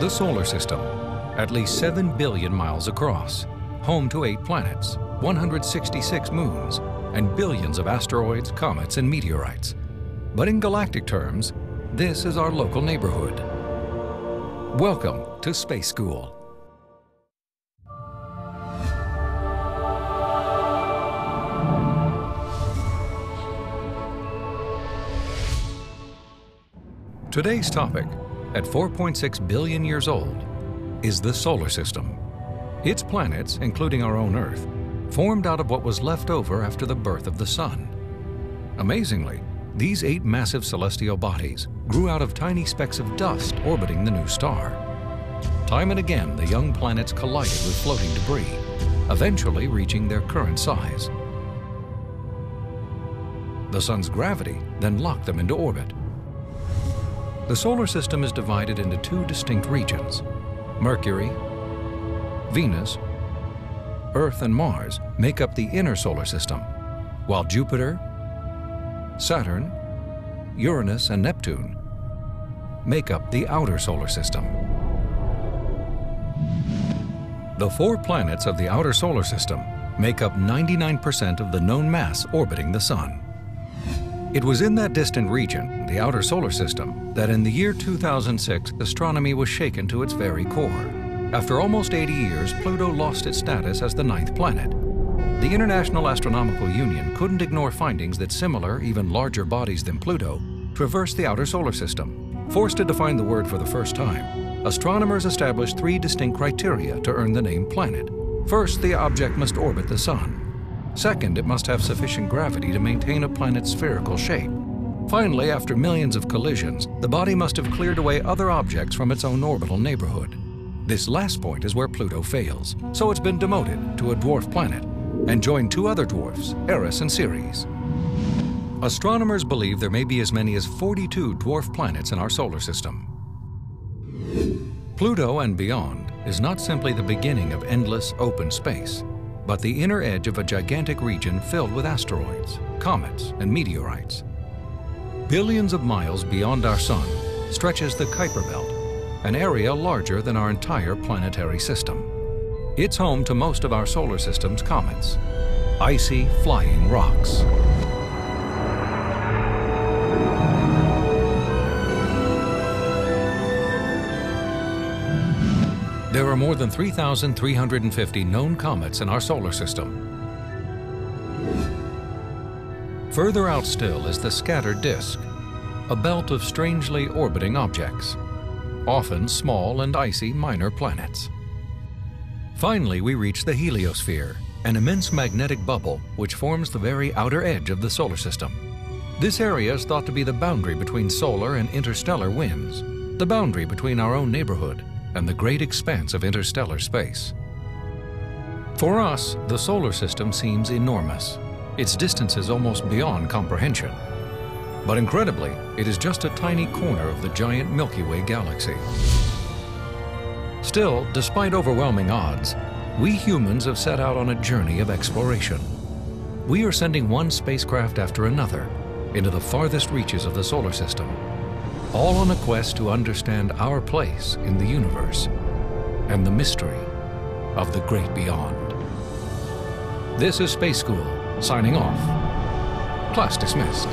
The solar system, at least 7 billion miles across, home to 8 planets, 166 moons, and billions of asteroids, comets, and meteorites. But in galactic terms, this is our local neighborhood. Welcome to Space School. Today's topic, at 4.6 billion years old, is the solar system. Its planets, including our own Earth, formed out of what was left over after the birth of the Sun. Amazingly, these 8 massive celestial bodies grew out of tiny specks of dust orbiting the new star. Time and again, the young planets collided with floating debris, eventually reaching their current size. The Sun's gravity then locked them into orbit. The solar system is divided into 2 distinct regions. Mercury, Venus, Earth, and Mars make up the inner solar system, while Jupiter, Saturn, Uranus, and Neptune make up the outer solar system. The 4 planets of the outer solar system make up 99% of the known mass orbiting the Sun. It was in that distant region, the outer solar system, that in the year 2006, astronomy was shaken to its very core. After almost 80 years, Pluto lost its status as the 9th planet. The International Astronomical Union couldn't ignore findings that similar, even larger bodies than Pluto traversed the outer solar system. Forced to define the word for the first time, astronomers established 3 distinct criteria to earn the name planet. First, the object must orbit the Sun. Second, it must have sufficient gravity to maintain a planet's spherical shape. Finally, after millions of collisions, the body must have cleared away other objects from its own orbital neighborhood. This last point is where Pluto fails, so it's been demoted to a dwarf planet and joined 2 other dwarfs, Eris and Ceres. Astronomers believe there may be as many as 42 dwarf planets in our solar system. Pluto and beyond is not simply the beginning of endless open space, but the inner edge of a gigantic region filled with asteroids, comets, and meteorites. Billions of miles beyond our Sun stretches the Kuiper Belt, an area larger than our entire planetary system. It's home to most of our solar system's comets, icy flying rocks. There are more than 3,350 known comets in our solar system. Further out still is the scattered disk, a belt of strangely orbiting objects, often small and icy minor planets. Finally, we reach the heliosphere, an immense magnetic bubble which forms the very outer edge of the solar system. This area is thought to be the boundary between solar and interstellar winds, the boundary between our own neighborhood and the great expanse of interstellar space. For us, the solar system seems enormous. Its distance is almost beyond comprehension. But incredibly, it is just a tiny corner of the giant Milky Way galaxy. Still, despite overwhelming odds, we humans have set out on a journey of exploration. We are sending one spacecraft after another into the farthest reaches of the solar system, all on a quest to understand our place in the universe and the mystery of the great beyond. This is Space School, signing off. Class dismissed.